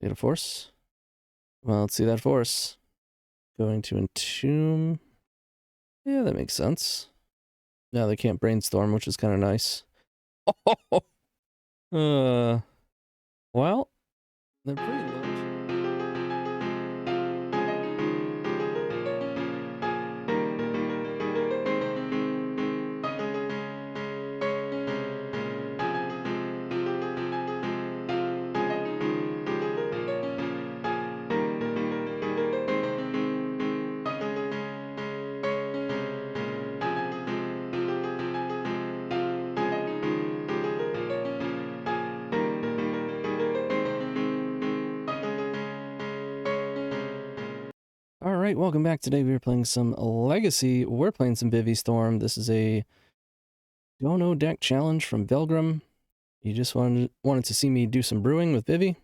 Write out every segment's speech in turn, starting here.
Get a force. Well, let's see that force. Going to Entomb. Yeah, that makes sense. Now they can't brainstorm, which is kind of nice. Well, they're pretty low. Alright, welcome back. Today we are playing some Legacy. We're playing some Vivi Storm. This is a Dono deck challenge from Velgrim. You just wanted to see me do some brewing with Vivi.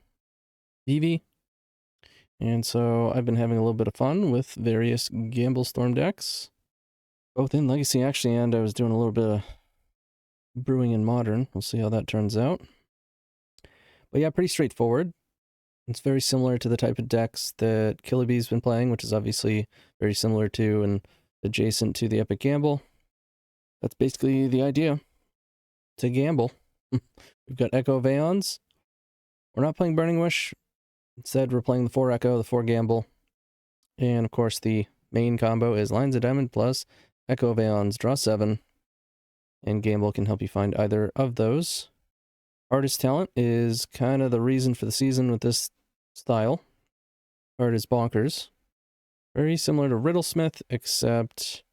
And so I've been having a little bit of fun with various Gamble Storm decks. Both in Legacy, actually, and I was doing a little bit of brewing in Modern. We'll see how that turns out. But yeah, pretty straightforward. It's very similar to the type of decks that Killabee's been playing, which is obviously very similar to and adjacent to the Epic Gamble. That's basically the idea. To gamble. We've got Echo of Eons. We're not playing Burning Wish. Instead, we're playing the 4 Echo, the 4 Gamble. And of course, the main combo is Lines of Diamond plus Echo of Eons, draw 7. And Gamble can help you find either of those. Artist Talent is kind of the reason for the season with this style. Art is bonkers. Very similar to Riddlesmith, except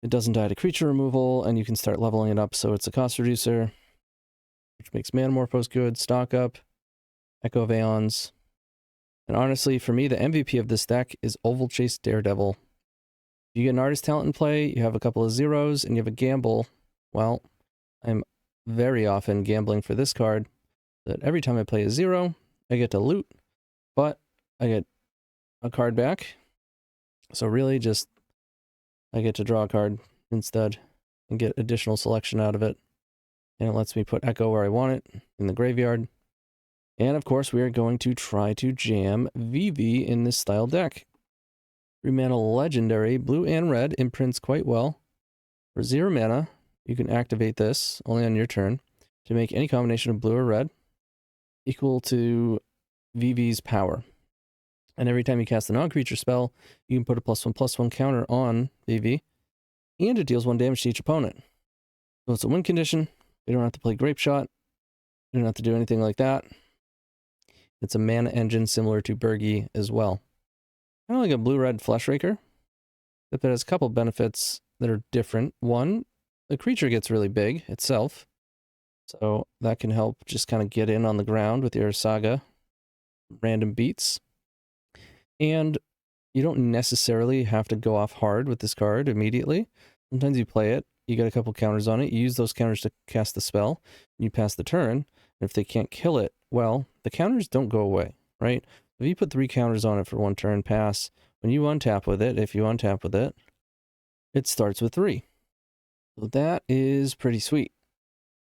it doesn't die to creature removal, and you can start leveling it up, so it's a cost reducer, which makes Manamorphose good, stock up, Echo of Eons. And honestly, for me, the MVP of this deck is Oval Chase Daredevil. If you get an Artist Talent in play, you have a couple of zeros, and you have a Gamble, well, I'm very often gambling for this card, that every time I play a 0, I get to loot, but I get a card back. So really just, I get to draw a card instead and get additional selection out of it. And it lets me put Echo where I want it, in the graveyard. And of course, we are going to try to jam Vivi in this style deck. 3 mana legendary, blue and red, imprints quite well. For 0 mana, you can activate this, only on your turn, to make any combination of blue or red equal to Vivi's power. And every time you cast a non-creature spell, you can put a +1/+1 counter on Vivi, and it deals 1 damage to each opponent. So it's a win condition. You don't have to play Grapeshot. You don't have to do anything like that. It's a mana engine similar to Burgi as well. Kind of like a blue-red Fleshraker, except it has a couple benefits that are different. One, the creature gets really big itself, so that can help just kind of get in on the ground with your Saga random beats. And you don't necessarily have to go off hard with this card immediately. Sometimes you play it, you get a couple counters on it, you use those counters to cast the spell, and you pass the turn, and if they can't kill it, well, the counters don't go away, right? If you put 3 counters on it for 1 turn pass, when you untap with it, if you untap with it, it starts with 3. So that is pretty sweet.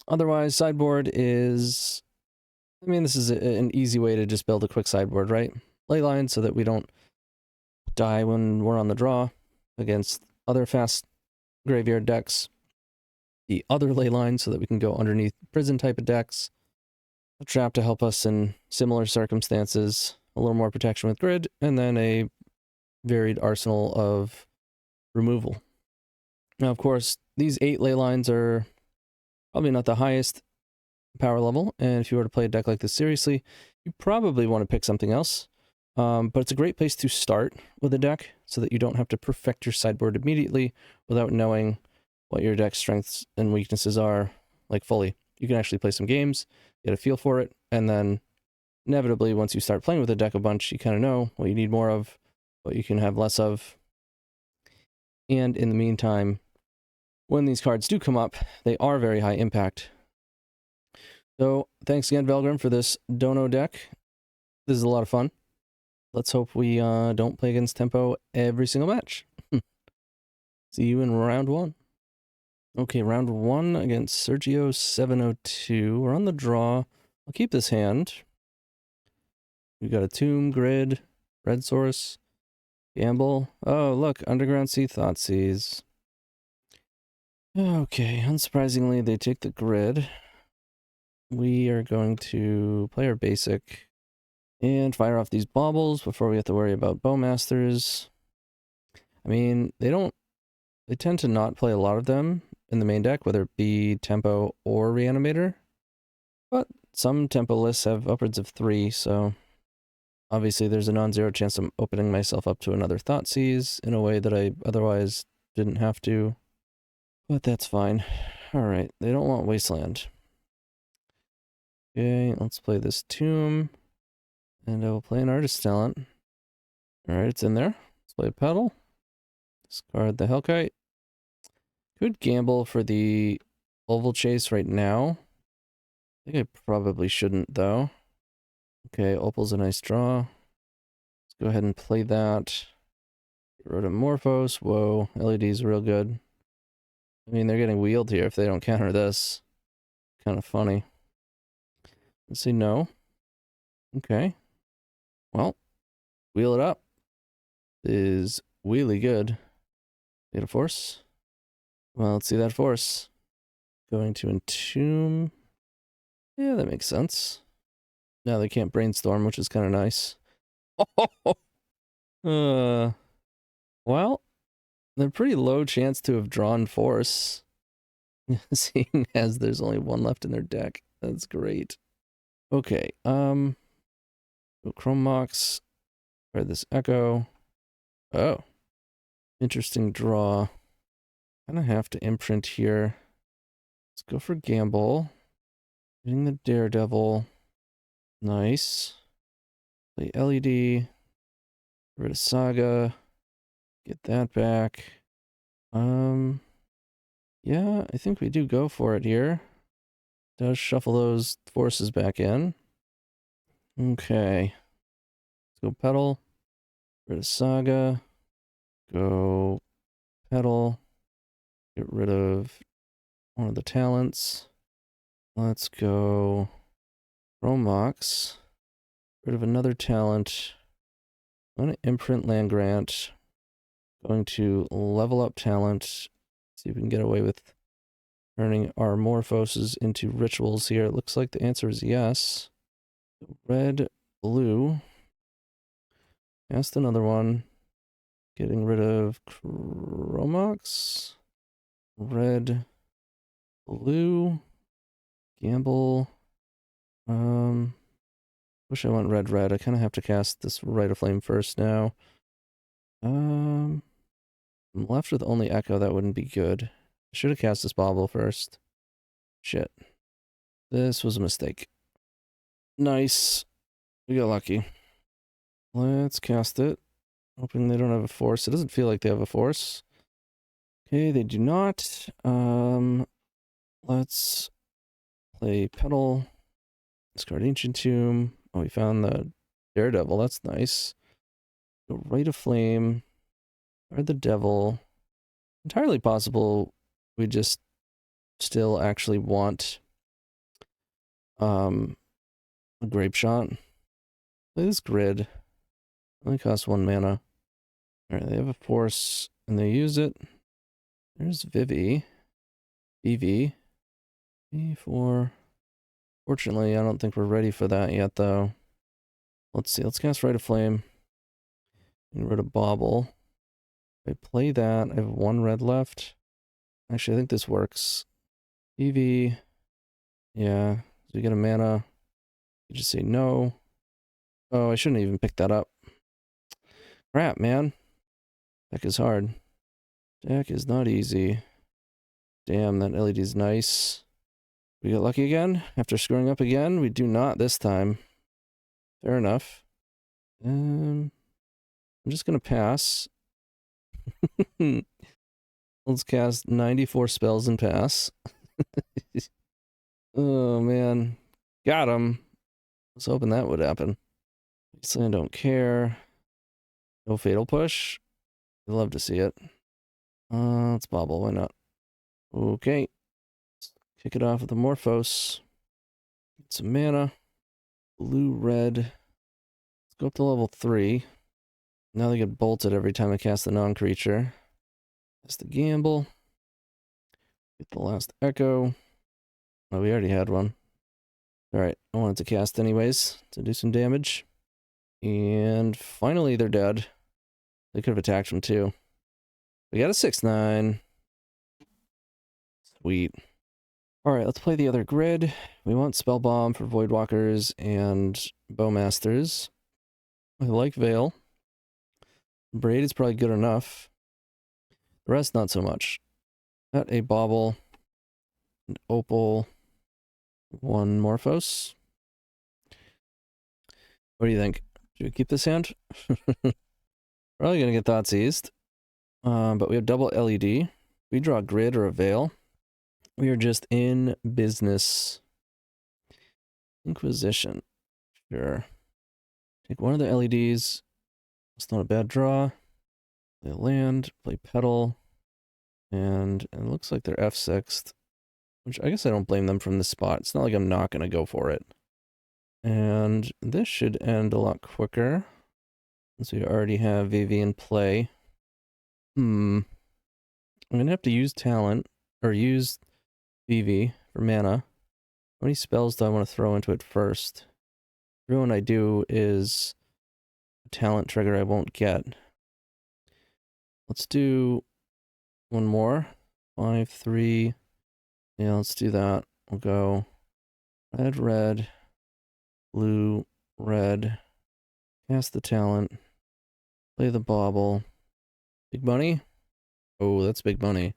Otherwise, sideboard is, I mean, this is an easy way to just build a quick sideboard, right? Leyline so that we don't die when we're on the draw against other fast graveyard decks. The other Leyline so that we can go underneath prison type of decks. A trap to help us in similar circumstances. A little more protection with grid, and then a varied arsenal of removal. Now, of course, these 8 Leylines are probably not the highest power level, and if you were to play a deck like this seriously, you probably want to pick something else. But it's a great place to start with a deck so that you don't have to perfect your sideboard immediately without knowing what your deck's strengths and weaknesses are, like fully. You can actually play some games, get a feel for it, and then inevitably, once you start playing with a deck a bunch, you kind of know what you need more of, what you can have less of. And in the meantime, when these cards do come up, they are very high impact. So thanks again, Velgrim, for this Dono deck. This is a lot of fun. Let's hope we don't play against Tempo every single match. See you in round 1. Okay, round 1 against Sergio 702. We're on the draw. I'll keep this hand. We got a Tomb, Grid, Red Source, Gamble. Oh, look, Underground Sea, Thoughtseize. Okay, unsurprisingly, they take the Grid. We are going to play our basic and fire off these baubles before we have to worry about Bowmasters. I mean, they tend to not play a lot of them in the main deck, whether it be Tempo or Reanimator. But some Tempo lists have upwards of 3, so obviously there's a non-zero chance I'm opening myself up to another Thoughtseize in a way that I otherwise didn't have to. But that's fine. Alright, they don't want Wasteland. Okay, let's play this Tomb. And I will play an Artist Talent. Alright, it's in there. Let's play a Petal. Discard the Hellkite. Could gamble for the Oval Chase right now. I think I probably shouldn't, though. Okay, Opal's a nice draw. Let's go ahead and play that. Get rid of Morphos. Whoa, LED's real good. I mean, they're getting wheeled here if they don't counter this. Kind of funny. Let's say no. Okay. Well, wheel it up. Is really good. Get a force. Well, let's see that force. Going to Entomb. Yeah, that makes sense. Now they can't brainstorm, which is kind of nice. Well, they're pretty low chance to have drawn force. Seeing as there's only one left in their deck. That's great. Okay, go Chrome Mox. Try this Echo. Oh. Interesting draw. Kinda have to imprint here. Let's go for Gamble. Getting the Daredevil. Nice. Play LED. Get rid of Saga. Get that back. Yeah, I think we do go for it here. Does shuffle those forces back in. Okay. Let's go Petal. Get rid of Saga. Go Petal. Get rid of one of the talents. Let's go Romox. Rid of another talent. I'm going to imprint Land Grant. Going to level up talent. See if we can get away with turning our Morphoses into rituals here. It looks like the answer is yes. Red, blue. Cast another one. Getting rid of Chromox. Red, blue. Gamble. Wish I went red. I kind of have to cast this Rite of Flame first now. I'm left with only Echo. That wouldn't be good. I should have cast this Bauble first. Shit. This was a mistake. Nice. We got lucky. Let's cast it. Hoping they don't have a force. It doesn't feel like they have a force. Okay, they do not. Let's play Petal. Discard Ancient Tomb. Oh, we found the Daredevil. That's nice. Go Rite of Flame. Or the Devil. Entirely possible we just still actually want a Grapeshot. Play this Grid. Only costs 1 mana. Alright, they have a force and they use it. There's Vivi. V4. Fortunately, I don't think we're ready for that yet, though. Let's see. Let's cast Rite of Flame. Get rid of Bauble. If I play that, I have 1 red left. Actually, I think this works. EV. Yeah. So we get a mana. You just say no. Oh, I shouldn't even pick that up. Crap, man. Deck is hard. Deck is not easy. Damn, that LED's nice. We get lucky again? After screwing up again? We do not this time. Fair enough. I'm just gonna pass. Let's cast 94 spells and pass. Oh, man. Got him. I was hoping that would happen. So I don't care. No Fatal Push. I'd love to see it. Let's Bauble. Why not? Okay. Let's kick it off with a Morphos. Get some mana. Blue, red. Go up to level 3. Now they get bolted every time I cast the non-creature. That's the gamble. Get the last Echo. Oh, we already had one. Alright, I wanted to cast anyways to do some damage. And finally they're dead. They could have attacked them too. We got a 6/9. Sweet. Alright, let's play the other grid. We want Spellbomb for Voidwalkers and Bowmasters. I like Veil. Braid is probably good enough. The rest, not so much. Got a Bauble, an Opal, 1 Morphos. What do you think? Should we keep this hand? Probably gonna get Thoughtseized. But we have double LED. We draw a Grid or a Veil. We are just in business. Inquisition. Sure. Take one of the LEDs. It's not a bad draw. Play land, play Petal. And it looks like they're F6'd. Which I guess I don't blame them from this spot. It's not like I'm not going to go for it. And this should end a lot quicker. Since we already have Vivi in play. I'm going to have to use talent. Or use Vivi for mana. How many spells do I want to throw into it first? Every one I do is a talent trigger I won't get. Let's do one more. 5, 3. Yeah, let's do that. We'll go red, red, blue, red. Cast the talent. Play the bauble. Big money? Oh, that's big money.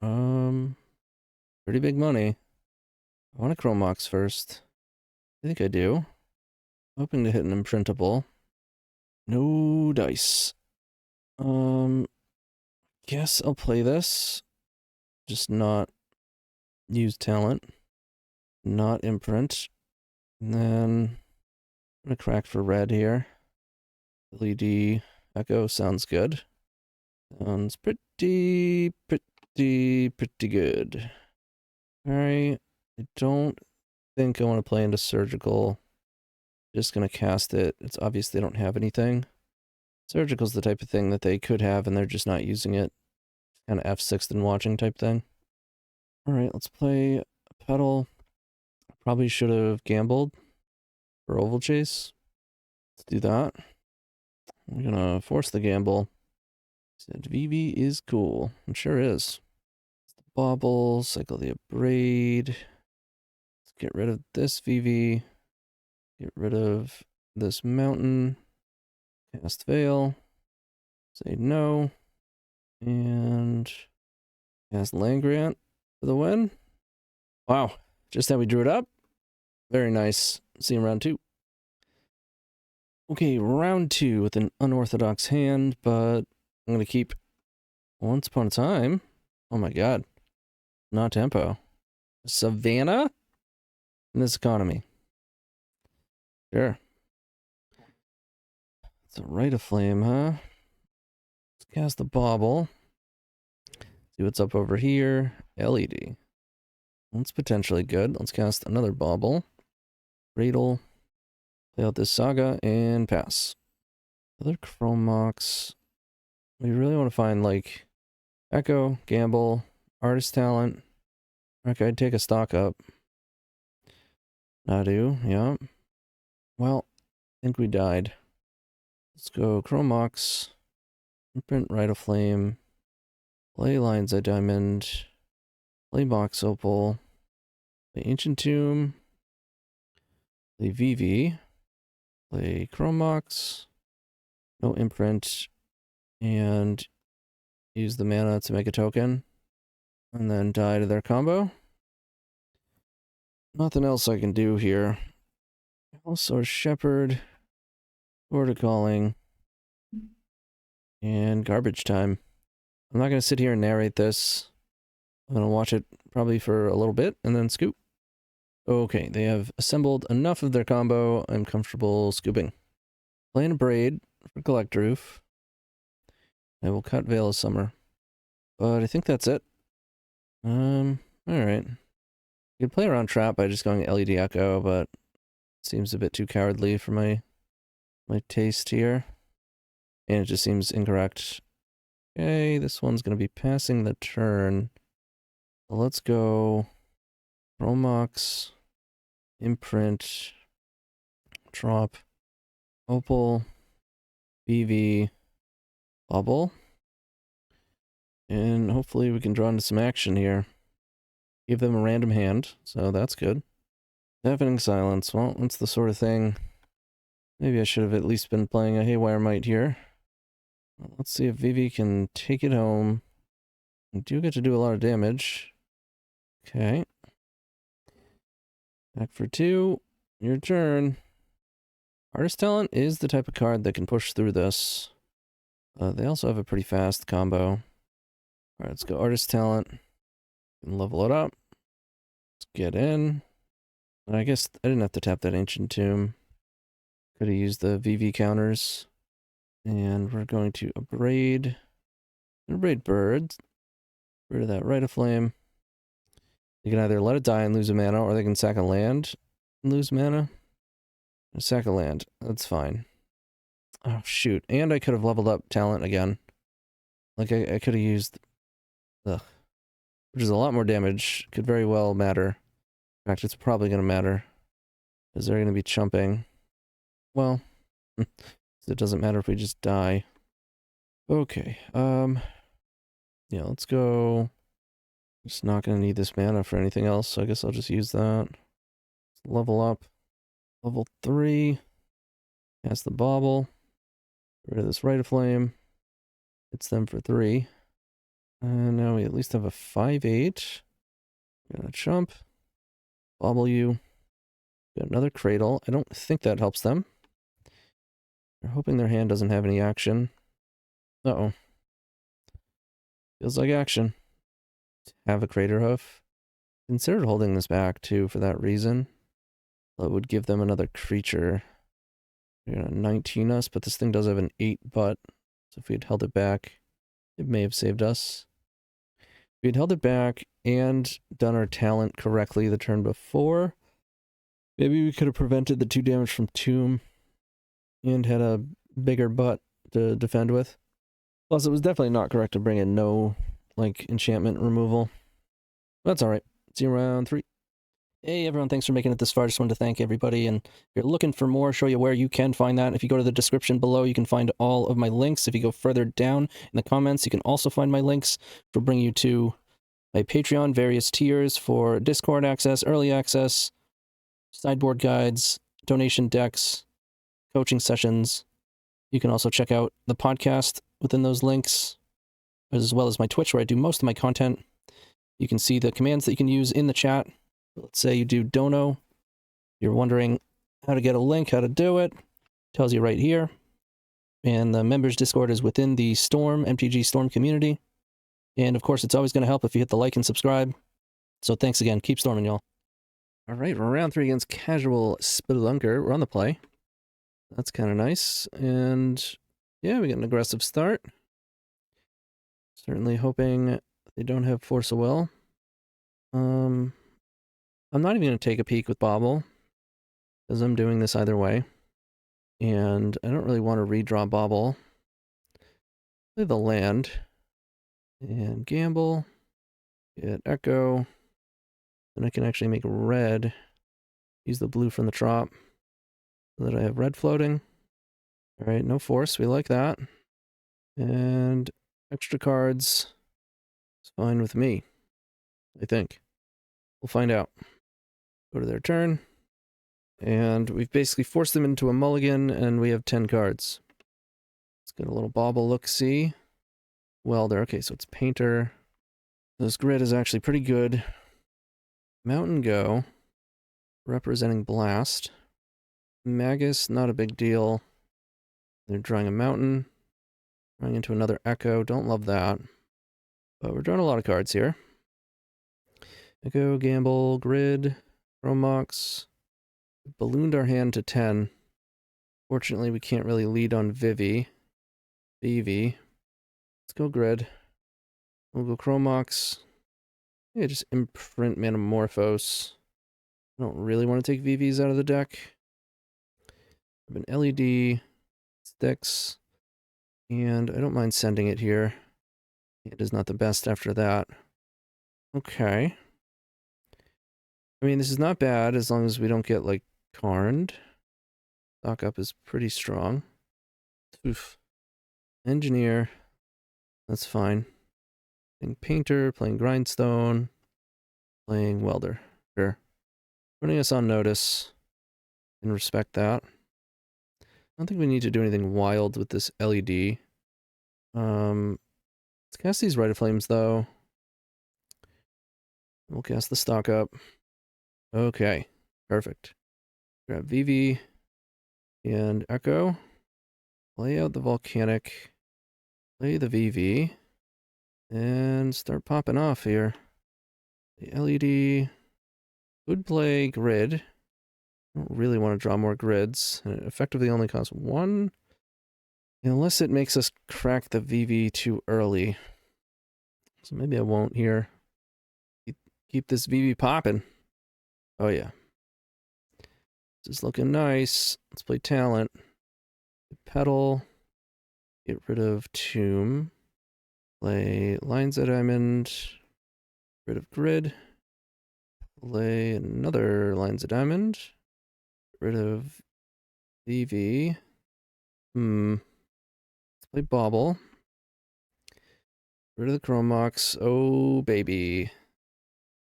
Pretty big money. I want a Chrome Mox first. I think I do. Hoping to hit an imprintable. No dice. Guess I'll play this. Just not use talent. Not imprint. And then I'm gonna crack for red here. LED Echo sounds good. Sounds pretty good. Alright. I don't think I want to play into Surgical. Just gonna cast it. It's obvious they don't have anything. Surgical's the type of thing that they could have and they're just not using it. Kind of F6'd and watching type thing. Alright, let's play a Petal. Probably should have gambled for Oval Chase. Let's do that. We're gonna force the gamble. Said Vivi is cool. It sure is. Bauble, cycle the Braid. Let's get rid of this Vivi. Get rid of this Mountain. Cast Veil. Say no. And cast Land Grant for the win. Wow. Just how we drew it up. Very nice. See you in round 2. Okay, round 2 with an unorthodox hand, but I'm going to keep Once Upon a Time. Oh my god. Not tempo. Savannah? In this economy. Sure. It's a Rite of Flame, huh? Let's cast the Bauble. See what's up over here. LED. That's potentially good. Let's cast another Bauble. Cradle. Play out this Saga and pass. Other Chrome Mox. We really want to find like Echo, Gamble, Artist Talent. Okay, I'd take a stock up. Nadu, yeah. Well, I think we died. Let's go Chrome Mox. Imprint Rite of Flame. Play Lion's Eye Diamond. Play Box Opal. Play Ancient Tomb. Play Vivi. Play Chrome Mox. No imprint. And use the mana to make a token. And then die to their combo. Nothing else I can do here. Also Shepherd. Border Calling. And Garbage Time. I'm not going to sit here and narrate this. I'm going to watch it probably for a little bit and then scoop. Okay, they have assembled enough of their combo. I'm comfortable scooping. Playing a Braid for Collector Ouphe. I will cut Veil of Summer. But I think that's it. Alright. You could play around Trap by just going LED Echo, but it seems a bit too cowardly for my my taste here. And it just seems incorrect. Okay, this one's going to be passing the turn. So let's go Chromox, Imprint, drop, Opal, Vivi, Bubble. And hopefully we can draw into some action here. Give them a random hand, so that's good. Deafening Silence. Well, that's the sort of thing. Maybe I should have at least been playing a Haywire Might here. Well, let's see if Vivi can take it home. We do get to do a lot of damage. Okay. Back for 2. Your turn. Artist Talent is the type of card that can push through this. They also have a pretty fast combo. Alright, let's go Artist Talent. And level it up. Let's get in. I guess I didn't have to tap that Ancient Tomb. Could have used the VV counters. And we're going to Abrade. Abrade Bird. Rid of that Rite of Flame. They can either let it die and lose a mana, or they can sack a land and lose mana. Sack a land. That's fine. Oh, shoot. And I could have leveled up Talent again. Like, I could have used... Ugh. Which is a lot more damage. Could very well matter. In fact, it's probably going to matter. Because they're going to be chumping. Well, it doesn't matter if we just die. Okay, yeah, let's go. Just not going to need this mana for anything else, so I guess I'll just use that. Level up. Level 3. Cast the Bauble. Get rid of this Rite of Flame. Hits them for 3. And now we at least have a 5/8. Gonna chump. Bauble you. Got another Cradle. I don't think that helps them. They're hoping their hand doesn't have any action. Uh-oh. Feels like action. Have a Crater Hoof. Considered holding this back, too, for that reason. That would give them another creature. They're gonna 19 us, but this thing does have an 8 butt. So if we had held it back, it may have saved us. If we had held it back and done our talent correctly the turn before, maybe we could have prevented the 2 damage from Tomb and had a bigger butt to defend with. Plus, it was definitely not correct to bring in no, like, enchantment removal. That's alright. See you around 3. Hey everyone, thanks for making it this far. Just wanted to thank everybody, and if you're looking for more, show you where you can find that. If you go to the description below, you can find all of my links. If you go further down in the comments, you can also find my links for bring you to my Patreon, various tiers for Discord access, early access, sideboard guides, donation decks, coaching sessions. You can also check out the podcast within those links, as well as my Twitch, where I do most of my content. You can see the commands that you can use in the chat. Let's say you do dono. You're wondering how to get a link, how to do it. Tells you right here. And the members Discord is within the Storm, MTG Storm community. And of course, it's always going to help if you hit the like and subscribe. So thanks again. Keep storming, y'all. All right, we're round 3 against CasualSpelunker. We're on the play. That's kind of nice. And yeah, we got an aggressive start. Certainly hoping they don't have Force of Will. I'm not even going to take a peek with Bauble, because I'm doing this either way. And I don't really want to redraw Bauble. Play the land. And gamble. Get Echo. Then I can actually make red. Use the blue from the trop. So that I have red floating. Alright, no force. We like that. And extra cards. It's fine with me. I think. We'll find out. Go to their turn. And we've basically forced them into a mulligan, and we have 10 cards. Let's get a little Bauble look-see. Welder. Okay, so it's Painter. This grid is actually pretty good. Mountain Go. Representing Blast. Magus, not a big deal. They're drawing a Mountain. Drawing into another Echo. Don't love that. But we're drawing a lot of cards here. Echo, Gamble, Grid, Chromox. Ballooned our hand to 10. Fortunately, we can't really lead on Vivi. Let's go Grid. We'll go Chromox. Yeah, just imprint Manamorphose. I don't really want to take VVs out of the deck. I have an LED. sticks. And I don't mind sending it here. It is not the best after that. Okay. I mean, this is not bad as long as we don't get, like, Karned. Stock up is pretty strong. Oof. Engineer. That's fine. Playing Painter, playing Grindstone, playing Welder. Sure. Putting us on notice. And respect that. I don't think we need to do anything wild with this LED. Let's cast these Rite of Flames, though. We'll cast the stock up. Okay. Perfect. Grab Vivi and Echo. Play out the Volcanic. Play the Vivi. And start popping off here. The LED. Could play Grid. I don't really want to draw more grids. And it effectively only costs one. Unless it makes us crack the Vivi too early. So maybe I won't here. Keep this Vivi popping. Oh yeah. This is looking nice. Let's play Talent. Petal. Get rid of Tomb. Play Lines of Diamond. Get rid of Grid. Play another Lines of Diamond. Get rid of Vivi. Let's play Bauble. Rid of the Chrome Mox. Oh, baby.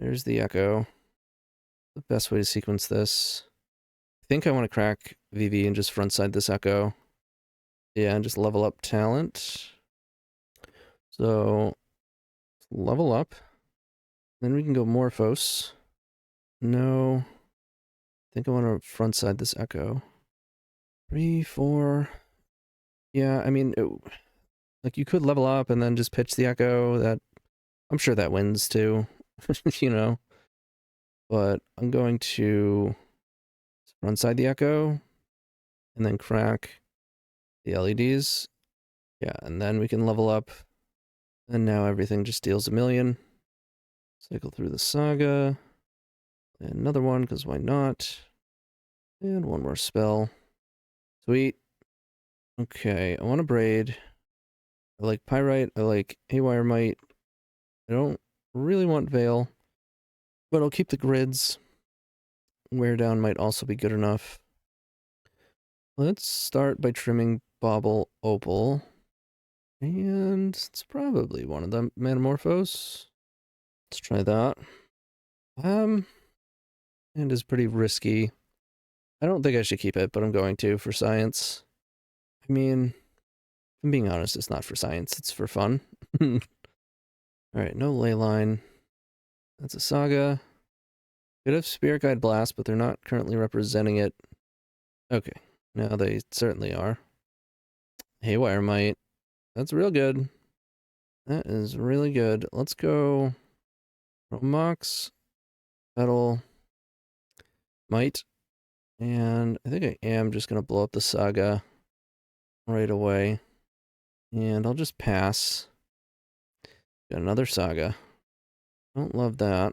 There's the Echo. The best way to sequence this. I think I want to crack Vivi and just frontside this Echo. Yeah, and just level up Talent. So, level up. Then we can go Morphos. No. I think I want to frontside this Echo. 3, 4. Yeah, I mean, like you could level up and then just pitch the Echo. That I'm sure that wins too, you know. But I'm going to frontside the Echo and then crack the LEDs. Yeah, and then we can level up. And now everything just deals 1,000,000. Cycle through the Saga. And another one, because why not? And one more spell. Sweet. Okay, I want to Braid. I like Pyrite. I like Haywire Might. I don't really want Veil. But I'll keep the grids. Wear Down might also be good enough. Let's start by trimming Bauble Opal. And it's probably one of the Metamorphose. Let's try that. And is pretty risky. I don't think I should keep it, but I'm going to for science. I mean, if I'm being honest, it's not for science, it's for fun. Alright, no Leyline. That's a Saga. Could have Spirit Guide Blast, but they're not currently representing it. Okay, now they certainly are. Haywire Might. That's real good. That is really good. Let's go Mox, Petal, Might, and I think I am just going to blow up the Saga right away. And I'll just pass. Got another Saga. Don't love that.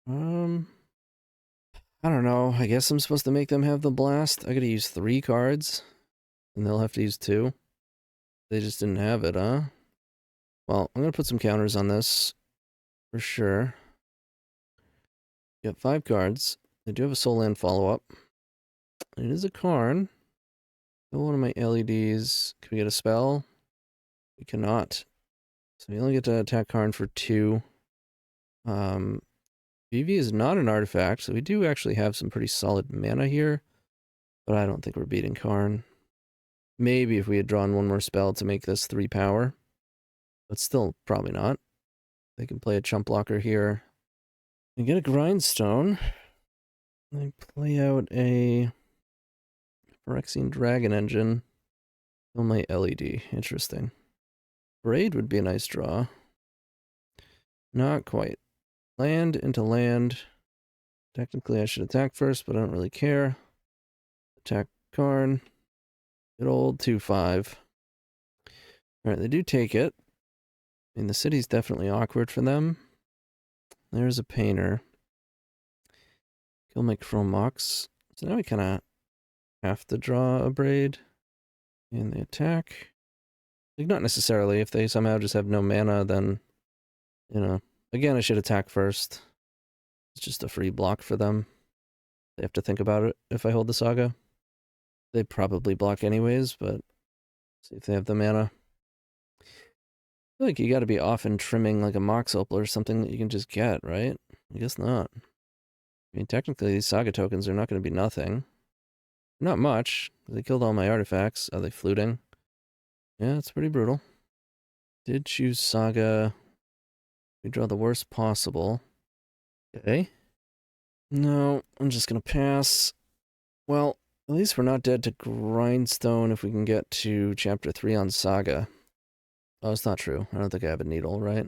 I don't know. I guess I'm supposed to make them have the blast. I gotta use 3 cards. And they'll have to use 2. They just didn't have it, huh? Well, I'm gonna put some counters on this. For sure. Got 5 cards. I do have a Soul Land follow-up. It is a Karn. Kill one of my LEDs. Can we get a spell? We cannot. So we only get to attack Karn for 2. Vivi is not an artifact, so we do actually have some pretty solid mana here. But I don't think we're beating Karn. Maybe if we had drawn one more spell to make this 3 power. But still, probably not. They can play a chump blocker here. We get a Grindstone. They play out a Phyrexian Dragon Engine. Kill my LED. Interesting. Braid would be a nice draw. Not quite. Land into land. Technically I should attack first, but I don't really care. Attack Karn. Good old 2/5. Alright, they do take it. I mean, the city's definitely awkward for them. There's a Painter. Kill my Chrome Mox. So now we kind of have to draw a Braid. And they attack. Like, not necessarily. If they somehow just have no mana, then, you know. Again, I should attack first. It's just a free block for them. They have to think about it if I hold the Saga. They probably block anyways, but see if they have the mana. I feel like you gotta be often trimming like a Mox Opal or something that you can just get, right? I guess not. I mean, technically, these Saga tokens are not going to be nothing. Not much. They killed all my artifacts. Are they fluting? Yeah, it's pretty brutal. Did choose Saga. We draw the worst possible. Okay. No, I'm just going to pass. Well, at least we're not dead to Grindstone if we can get to Chapter 3 on Saga. Oh, it's not true. I don't think I have a needle, right?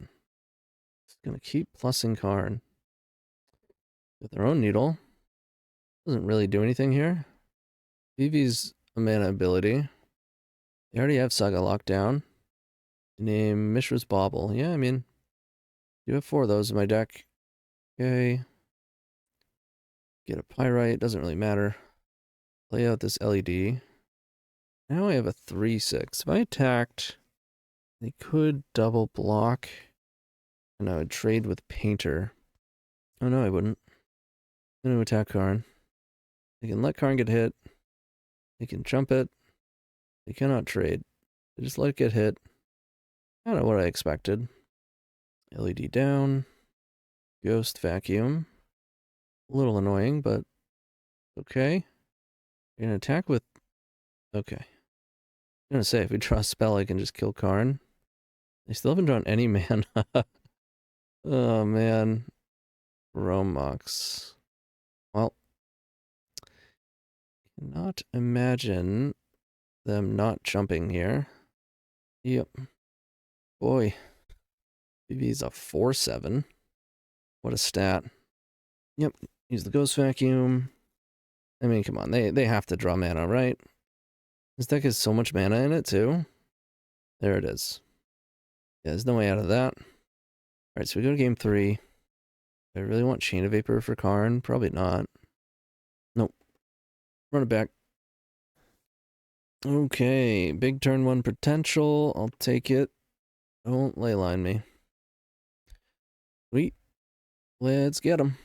Just going to keep plussing Karn. With their own needle. Doesn't really do anything here. Vivi's a mana ability. They already have Saga locked down. Name Mishra's Bauble. Yeah, I mean, you have 4 of those in my deck. Okay. Get a Pyrite. Doesn't really matter. Play out this LED. Now I have a 3/6. If I attacked, they could double block. And I would trade with Painter. Oh no, I wouldn't. I'm going to attack Karn. They can let Karn get hit. They can jump it. They cannot trade. They just let it get hit. I don't know what I expected. LED down. Ghost Vacuum. A little annoying, but okay. You're gonna attack with... Okay. I'm gonna say, if we draw a spell, I can just kill Karn. They still haven't drawn any mana. Oh, man. Romox. Well. Cannot imagine them not jumping here. Yep. Boy. BB's a 4/7. What a stat. Yep. Use the Ghost Vacuum. I mean, come on. They have to draw mana, right? This deck has so much mana in it, too. There it is. Yeah, there's no way out of that. Alright, so we go to game 3. Do I really want Chain of Vapor for Karn? Probably not. Nope. Run it back. Okay, big turn 1 potential. I'll take it. Don't leyline me. Sweet. Let's get him.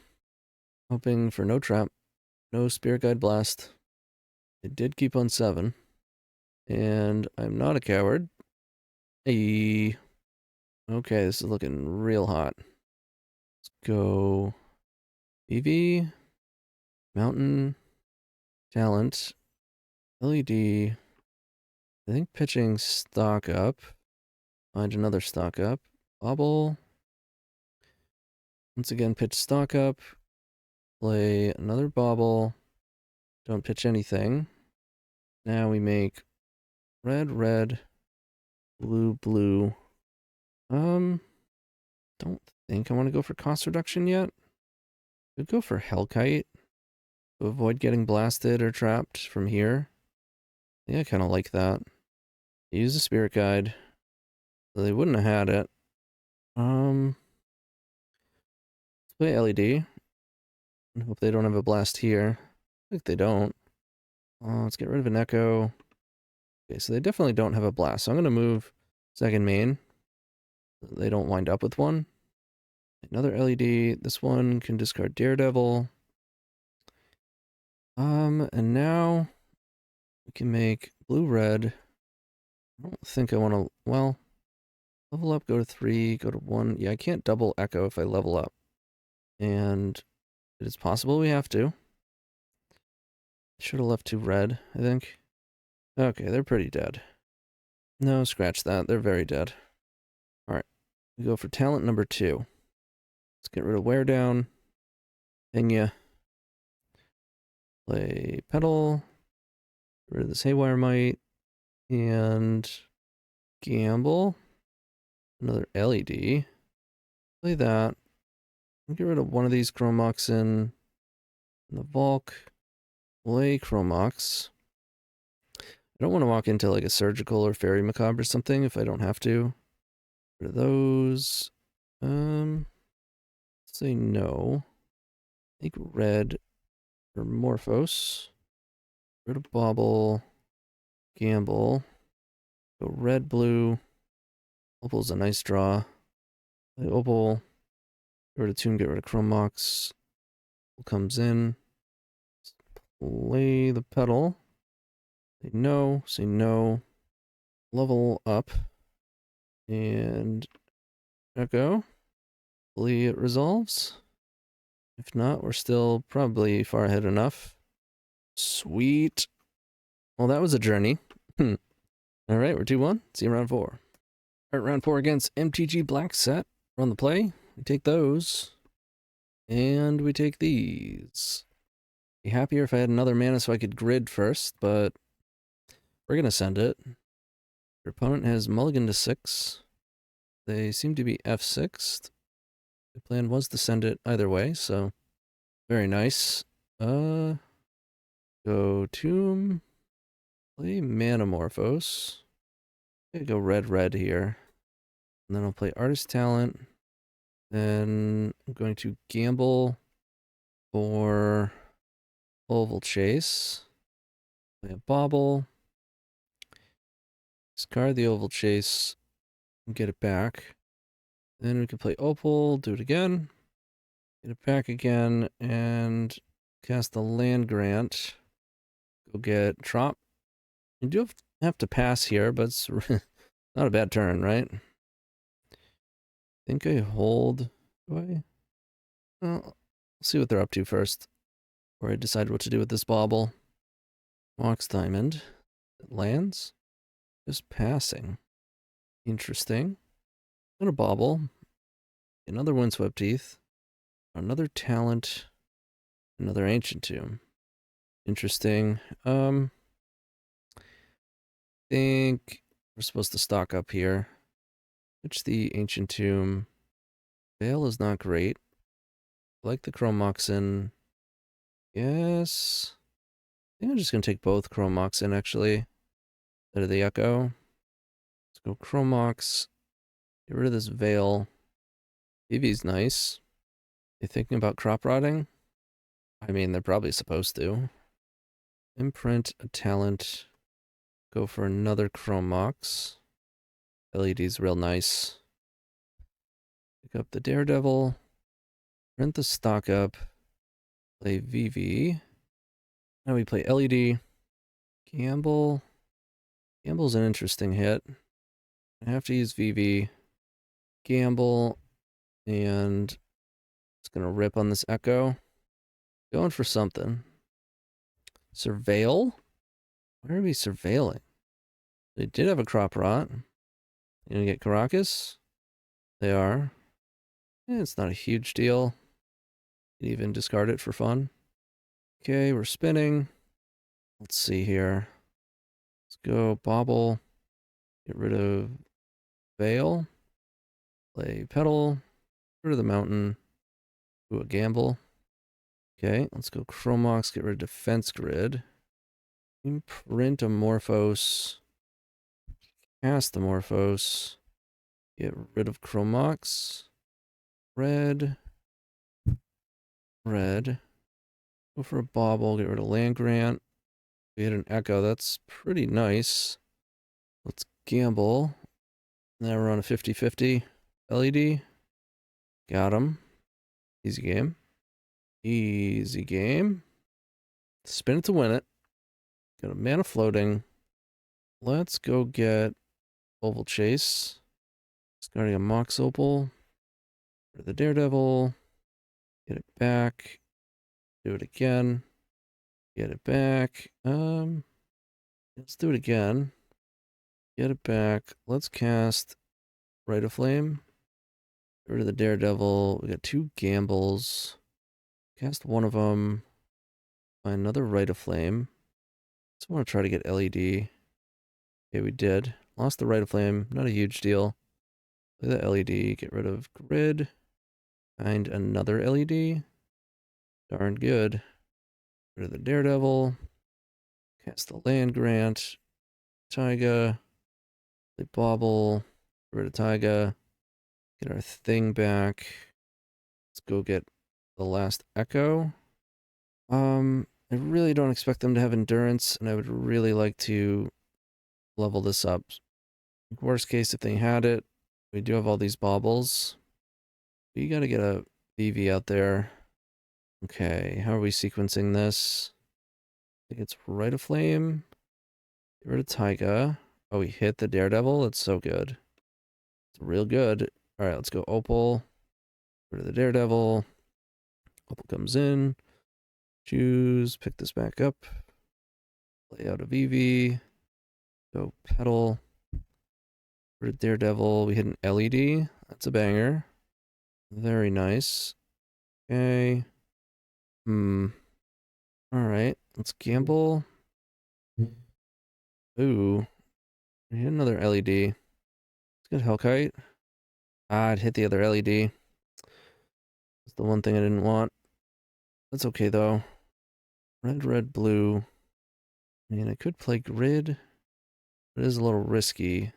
Hoping for no trap. No Spirit Guide Blast. It did keep on 7. And I'm not a coward. Hey. Okay, this is looking real hot. Let's go Vivi, Mountain, Talent, LED. I think pitching stock up. Find another stock up. Bobble. Once again, pitch stock up. Play another bobble. Don't pitch anything. Now we make red, red, blue, blue. Don't think I want to go for cost reduction yet. Could go for Hellkite to avoid getting blasted or trapped from here. Yeah, I kind of like that. Use a Spirit Guide. So they wouldn't have had it. Let's play LED. And hope they don't have a blast here. I think they don't. Let's get rid of an Echo. Okay, so they definitely don't have a blast. So I'm going to move second main. So they don't wind up with one. Another LED. This one can discard Daredevil. And now we can make blue-red. I don't think I want to... Well, level up, go to 3, go to 1. Yeah, I can't double Echo if I level up. And it is possible we have to. Should have left 2 red, I think. Okay, they're pretty dead. No, scratch that. They're very dead. Alright. We go for talent number 2. Let's get rid of Wear Down. Ping ya. Play Petal. Get rid of this Haywire Mite. And gamble. Another LED. Play that. Get rid of one of these Chromox in the Volk. Play Chromox. I don't want to walk into like a Surgical or Fairy Macabre or something if I don't have to. Get rid of those. Say no. I think red or Morphos. Rid of Bauble. Gamble. Go red, blue. Opal's a nice draw. Play Opal. Get rid of Tomb, get rid of Chrome Mox. Opal comes in. Play the Petal. Say no, say no. Level up. And Echo. Hopefully it resolves. If not, we're still probably far ahead enough. Sweet. Well, that was a journey. All right, we're 2-1. See you round 4. All right, round 4 against MTG Black Set. Run the play. We take those. And we take these. Be happier if I had another mana so I could grid first, but we're going to send it. Your opponent has mulligan to 6. They seem to be F6'd. The plan was to send it either way, so very nice. Go Tomb. Play Manamorphose. Go red here. And then I'll play Artist Talent. Then I'm going to gamble for Oval Chase. Play a Bauble. Discard the Oval Chase and get it back. Then we can play Opal, do it again. Get it back again, and cast the Land Grant. Go get Trop. You do have to pass here, but it's not a bad turn, right? I think I hold. Do I? Well, I'll see what they're up to first. Or I decide what to do with this Bauble. Mox Diamond. It lands. Just passing. Interesting. And a Bauble. Another Windswept Teeth. Another Talent. Another Ancient Tomb. Interesting. Think we're supposed to stock up here. Which the Ancient Tomb. Veil is not great. I like the Chrome Moxen. Yes. I think I'm just going to take both Chrome Moxen, actually. Instead of the Echo. Let's go Chrome Mox. Get rid of this Veil. Vivi's nice. You thinking about crop rotting? I mean, they're probably supposed to. Imprint a talent. Go for another Chrome Mox. LED's real nice. Pick up the Daredevil. Print the stock up. Play Vivi. Now we play LED. Gamble. Gamble's an interesting hit. I have to use Vivi. Gamble. And it's going to rip on this Echo. Going for something. Surveil? Why are we surveilling? They did have a crop rot. You gonna get Caracas? They are. It's not a huge deal. You can even discard it for fun. Okay, we're spinning. Let's see here. Let's go Bauble. Get rid of Veil. Play Petal. Get rid of the Mountain. Do a gamble. Okay, let's go Chrome Mox. Get rid of Defense Grid. Imprint a Morphos. Cast the Morphos. Get rid of Chrome Mox. Red. Red. Go for a Bauble. Get rid of Land Grant. We hit an Echo. That's pretty nice. Let's gamble. Now we're on a 50-50 LED. Got him. Easy game. Easy game. Spin it to win it. Got a mana floating. Let's go get Oval Chase. Discarding a Mox Opal. For the Daredevil. Get it back. Do it again. Get it back. Let's do it again. Get it back. Let's cast Rite of Flame. Get rid of the Daredevil. We got 2 gambles. Cast one of them. Find another Rite of Flame. Just want to try to get LED. Okay, we did. Lost the Rite of Flame. Not a huge deal. Play the LED. Get rid of Grid. Find another LED. Darn good. Get rid of the Daredevil. Cast the Land Grant. Taiga. Play Bauble. Get rid of Taiga. Get our thing back. Let's go get the last Echo. I really don't expect them to have endurance, and I would really like to level this up Worst case, if they had it, we do have all these baubles. You gotta get a Vivi out there. Okay, how are we sequencing this? I think it's Rite of Flame. Get rid of Taiga. Oh, we hit the Daredevil. That's so good. It's real good. All right, let's go Opal. Get rid of the Daredevil. Opal comes in. Choose. Pick this back up. Play out a Vivi. Go Petal. Get rid of Daredevil. We hit an LED. That's a banger. Very nice. Okay. Alright, let's gamble. Ooh. We hit another LED. Let's get Hellkite. Ah, it hit the other LED. That's the one thing I didn't want. That's okay though. Red, red, blue. I mean, I could play grid. But it is a little risky.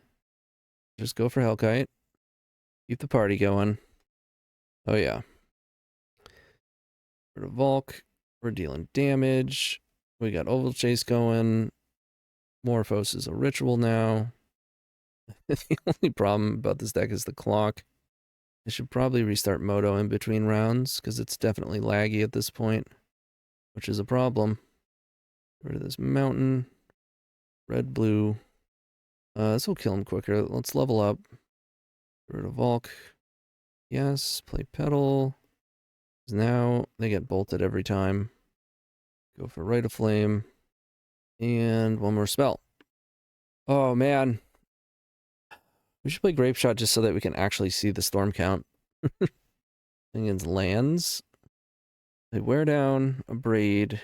Just go for Hellkite. Keep the party going. Oh yeah. Rid of Volk. We're dealing damage. We got Oval Chase going. Morphos is a ritual now. The only problem about this deck is the clock. I should probably restart Moto in between rounds, because it's definitely laggy at this point, which is a problem. Get rid of this mountain. Red, blue. This will kill him quicker. Let's level up. Get rid of Volk. Yes, play Petal. Now they get bolted every time. Go for Rite of Flame. And one more spell. Oh, man. We should play Grapeshot just so that we can actually see the storm count. Thing is lands. They wear down a braid,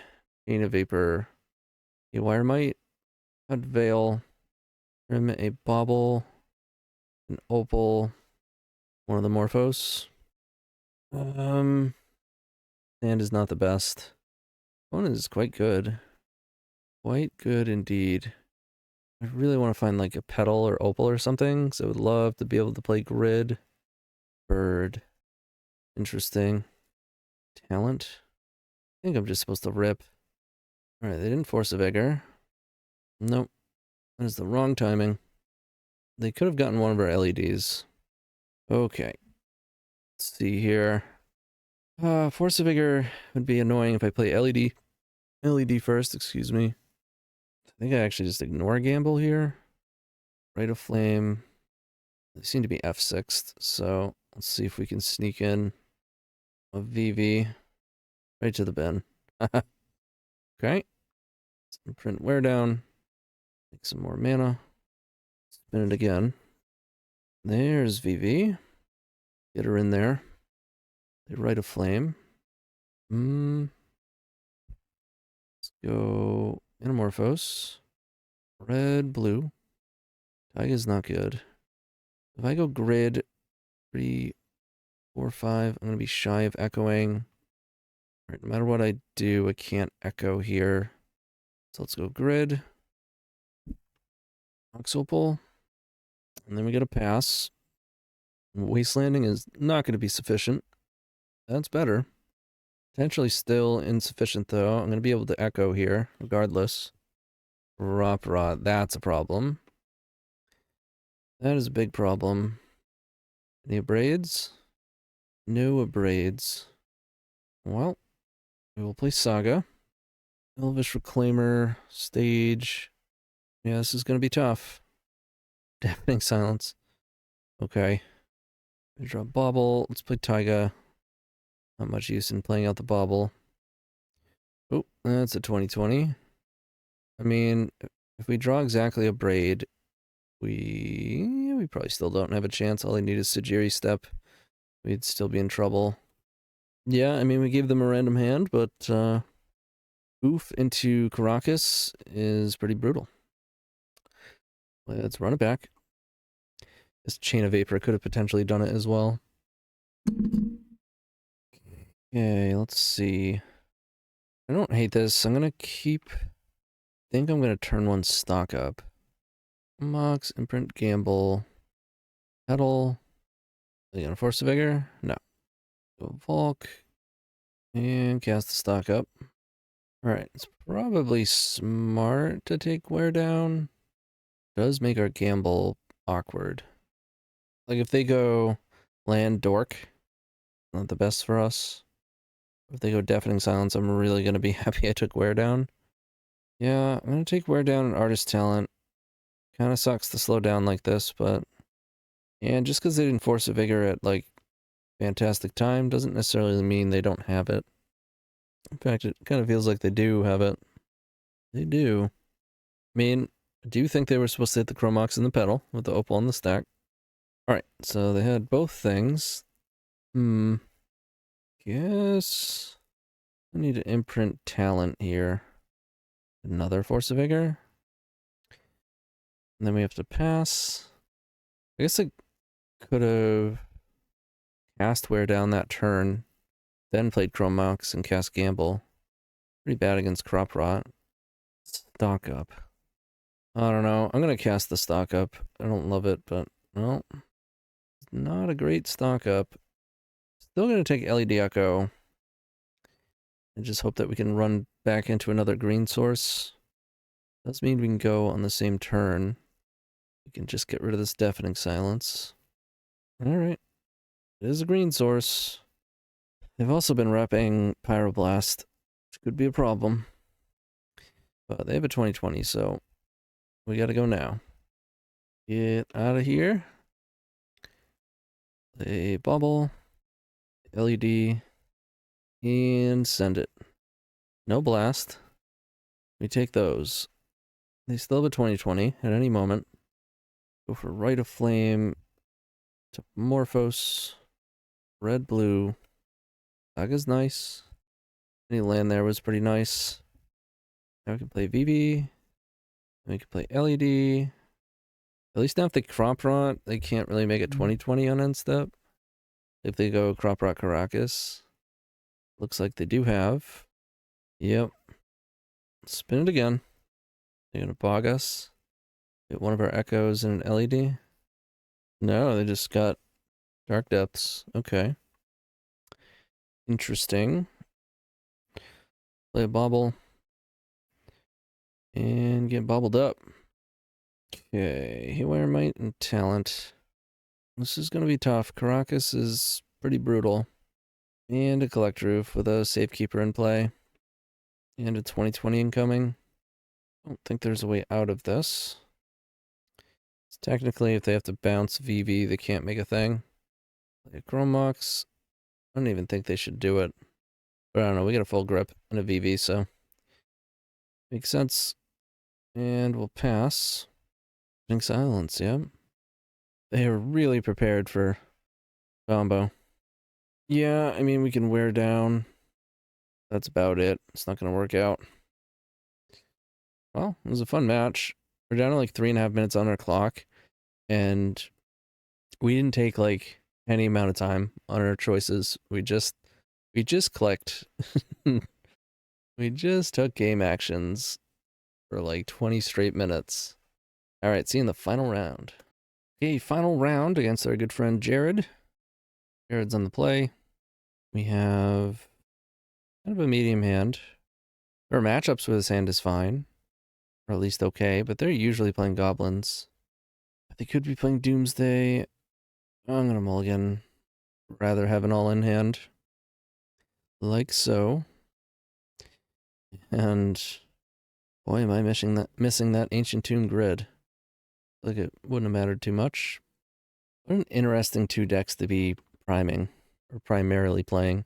Chain of Vapor, a Wiremite, a Veil, Trim a Bauble, an Opal, one of the Morphos. Sand is not the best. One is quite good. Quite good indeed. I really want to find like a Petal or Opal or something, so I would love to be able to play Grid. Bird. Interesting. Talent. I think I'm just supposed to rip. Alright, they didn't force a Vigor. Nope. That is the wrong timing. They could have gotten one of our LEDs. Okay. Let's see here. Force of Vigor would be annoying if I play LED first, excuse me. I think I actually just ignore Gamble here. Rite of Flame. They seem to be F6'd, so let's see if we can sneak in a Vivi right to the bin. Okay. Print wear down. Make some more mana. Spin it again. There's Vivi. Get her in there. They Rite of Flame. Let's go Anamorphose. Red, blue. Taiga's not good. If I go grid 3, 4, 5, I'm going to be shy of echoing. All right, no matter what I do, I can't echo here. So let's go grid. Ox Opal. And then we get a pass. Wastelanding is not going to be sufficient. That's better. Potentially still insufficient, though. I'm going to be able to echo here, regardless. Drop Rod. That's a problem. That is a big problem. Any abrades? No abrades. Well, we will play Saga. Elvish Reclaimer. Stage. Yeah, this is going to be tough. Deafening Silence. Okay. I draw Bauble. Let's play Taiga. Not much use in playing out the Bauble. Oh, that's a 2020. I mean, if we draw exactly a braid, we probably still don't have a chance. All I need is Sajiri Step. We'd still be in trouble. Yeah, I mean, we gave them a random hand, but Ouphe into Karakas is pretty brutal. Let's run it back. This Chain of Vapor could have potentially done it as well. Okay, let's see. I don't hate this. I'm gonna keep... I think I'm gonna turn one stock up. Mox, Imprint, Gamble, Petal. Are you gonna Force a Vigor? No. Go Volk. And cast the stock up. Alright, it's probably smart to take Wear down. Does make our Gamble awkward. Like if they go land dork, not the best for us. If they go deafening silence, I'm really gonna be happy I took wear down. Yeah, I'm gonna take wear down and artist talent. Kind of sucks to slow down like this, but and just because they didn't force a vigor at like fantastic time doesn't necessarily mean they don't have it. In fact, it kind of feels like they do have it. They do. I mean, I do think they were supposed to hit the Chromox in the pedal with the Opal on the stack. Alright, so they had both things. Guess I need to imprint talent here. Another Force of Vigor. And then we have to pass. I guess I could have cast Wear down that turn, then played Chromox and cast Gamble. Pretty bad against Crop Rot. Stock up. I don't know. I'm going to cast the stock up. I don't love it, but, well, it's not a great stock up. Still going to take LED Echo. And just hope that we can run back into another green source. Does mean we can go on the same turn. We can just get rid of this deafening silence. Alright. It is a green source. They've also been repping Pyroblast, which could be a problem. But they have a 2020, so we gotta go now. Get out of here. Play bubble. LED. And send it. No blast. We take those. They still have a 2020 at any moment. Go for Rite of Flame. To Morphos. Red, blue. Saga's nice. Any land there was pretty nice. Now we can play Vivi. We can play LED. At least now if they Crop Rot, they can't really make it 2020 on end step. If they go Crop Rot Caracas. Looks like they do have. Yep. Spin it again. They're gonna bog us. Get one of our echoes and an LED. No, they just got Dark Depths. Okay. Interesting. Play a bobble. And get bobbled up. Okay. Haywire Might and Talent. This is gonna be tough. Caracas is pretty brutal. And a Collector Ouphe with a Safekeeper in play. And a 2020 incoming. I don't think there's a way out of this. Technically, if they have to bounce VV, they can't make a thing. Like Chromox, I don't even think they should do it. But I don't know, we got a full grip and a VV, so makes sense. And we'll pass. Pink Silence, yeah. They are really prepared for combo. Yeah, I mean, we can wear down. That's about it. It's not going to work out. Well, it was a fun match. We're down to like 3.5 minutes on our clock. And we didn't take like any amount of time on our choices. We just clicked. We just took game actions for like 20 straight minutes. All right, see you in the final round. Okay, final round against our good friend Jared. Jared's on the play. We have kind of a medium hand. Our matchups with his hand is fine, or at least okay, but they're usually playing goblins. They could be playing Doomsday. I'm gonna mulligan. Rather have an all-in hand. Like so. And boy, am I missing that Ancient Tomb grid. Like it wouldn't have mattered too much. What an interesting two decks to be priming, or primarily playing.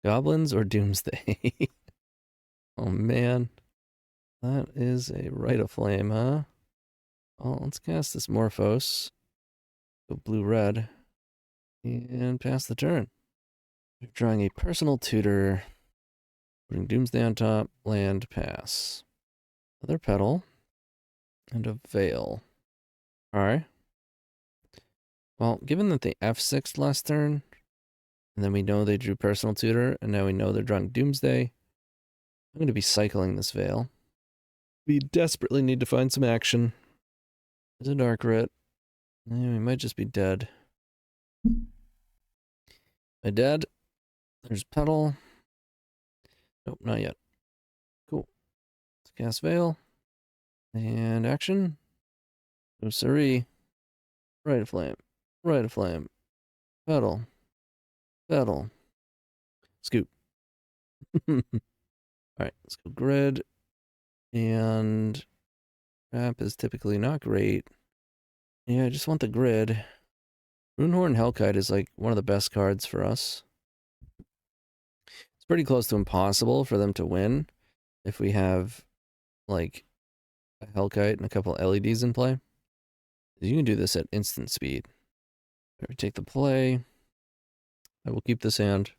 Goblins or Doomsday? Oh man. That is a Rite of Flame, huh? Oh, let's cast this Morphos. Go blue-red. And pass the turn. We're drawing a Personal Tutor. Putting Doomsday on top. Land, pass. Another Petal. And a Veil. Alright. Well, given that they F6'd last turn, and then we know they drew Personal Tutor, and now we know they're drawing Doomsday, I'm going to be cycling this Veil. We desperately need to find some action. There's a Dark Writ. We might just be dead. Am I dead? There's Petal. Nope, not yet. Cool. Let's cast Veil. And action. No siree. Right of flame. Right of flame. Pedal. Pedal. Scoop. Alright, let's go grid. And trap is typically not great. Yeah, I just want the grid. Runehorn Hellkite is like one of the best cards for us. It's pretty close to impossible for them to win if we have like a Hellkite and a couple LEDs in play. You can do this at instant speed. We take the play. I will keep this hand.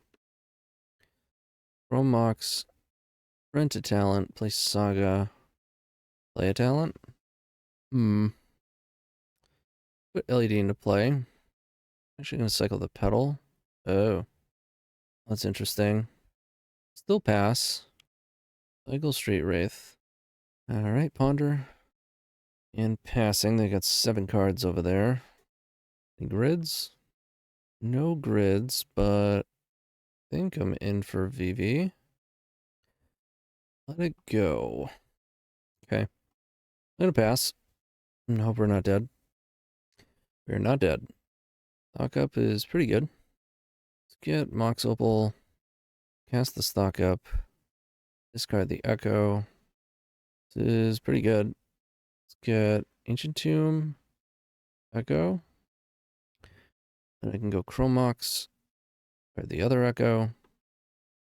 Chrome Mox. Rent a talent. Play Saga. Play a talent. Put LED into play. Actually gonna cycle the pedal. Oh. That's interesting. Still pass. Cycle Street Wraith. Alright, Ponder. And passing, they got 7 cards over there. Any grids? No grids, but I think I'm in for Vivi. Let it go. Okay. I'm gonna pass. And hope we're not dead. We're not dead. Stock up is pretty good. Let's get Mox Opal. Cast the stock up. Discard the Echo. This is pretty good. Let's get Ancient Tomb. Echo. Then I can go Chrome Mox. Or the other Echo.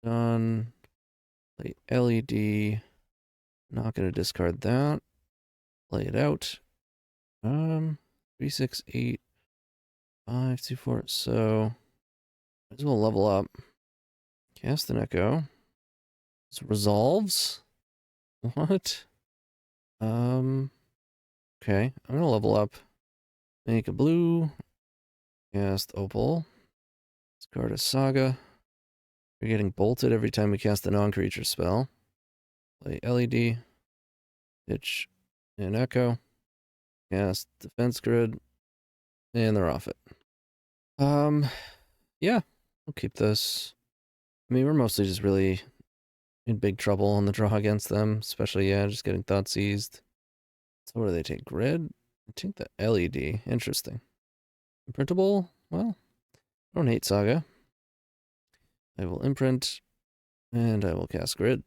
Done. Play LED. Not gonna discard that. Play it out. 3, 6, 8, 5, 2, 4. So might as well level up. Cast an Echo. This resolves. What? Okay. I'm gonna level up. Make a blue. Cast Opal. Discard a Saga. We're getting bolted every time we cast a non-creature spell. Play LED. Pitch an Echo. Cast Defense Grid. And they're off it. Yeah. We'll keep this. I mean, we're mostly just really in big trouble on the draw against them. Especially, yeah, just getting thought seized. So what do they take? Grid? I think the LED. Interesting. Imprintable? Well, I don't hate Saga. I will imprint. And I will cast Grid.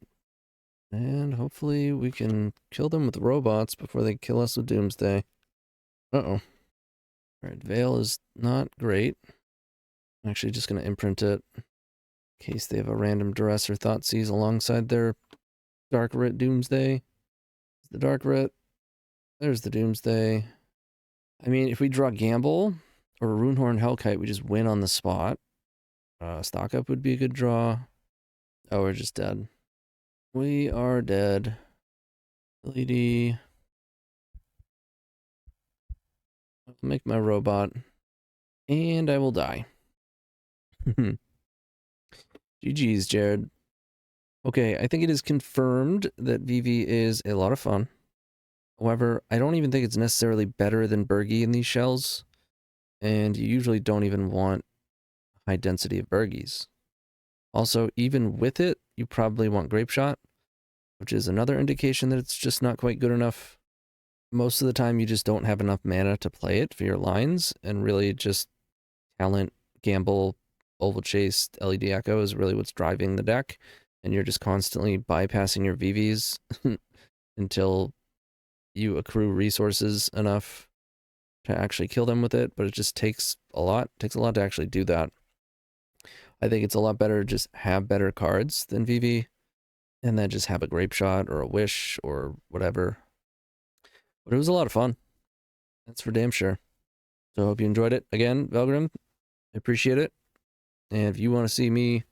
And hopefully we can kill them with robots before they kill us with Doomsday. Uh-oh. Alright, Veil is not great. I'm actually just going to imprint it in case they have a random Duress or Thoughtseize alongside their Dark Writ Doomsday. The Dark Writ. There's the Doomsday. I mean, if we draw Gamble or Runehorn Hellkite, we just win on the spot. Stock Up would be a good draw. Oh, we're just dead. We are dead. LED. I'll make my robot. And I will die. GG's, Jared. Okay, I think it is confirmed that Vivi is a lot of fun. However, I don't even think it's necessarily better than Burgi in these shells. And you usually don't even want high density of Burgies. Also, even with it, you probably want Grapeshot, which is another indication that it's just not quite good enough. Most of the time, you just don't have enough mana to play it for your lines, and really just talent, gamble, oval chase, LED Echo is really what's driving the deck, and you're just constantly bypassing your VVs until you accrue resources enough to actually kill them with it, but it just takes a lot. It takes a lot to actually do that. I think it's a lot better to just have better cards than VV, and then just have a Grapeshot or a Wish or whatever. But it was a lot of fun. That's for damn sure. So I hope you enjoyed it. Again, Valgrim, I appreciate it. And if you want to see me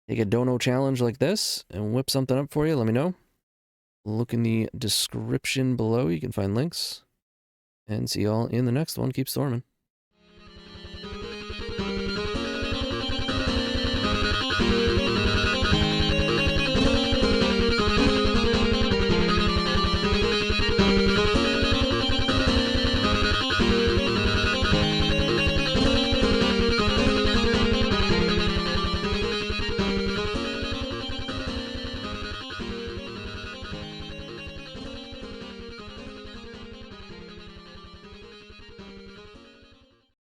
take a dono challenge like this and whip something up for you, let me know. Look in the description below. You can find links. And see y'all in the next one. Keep storming.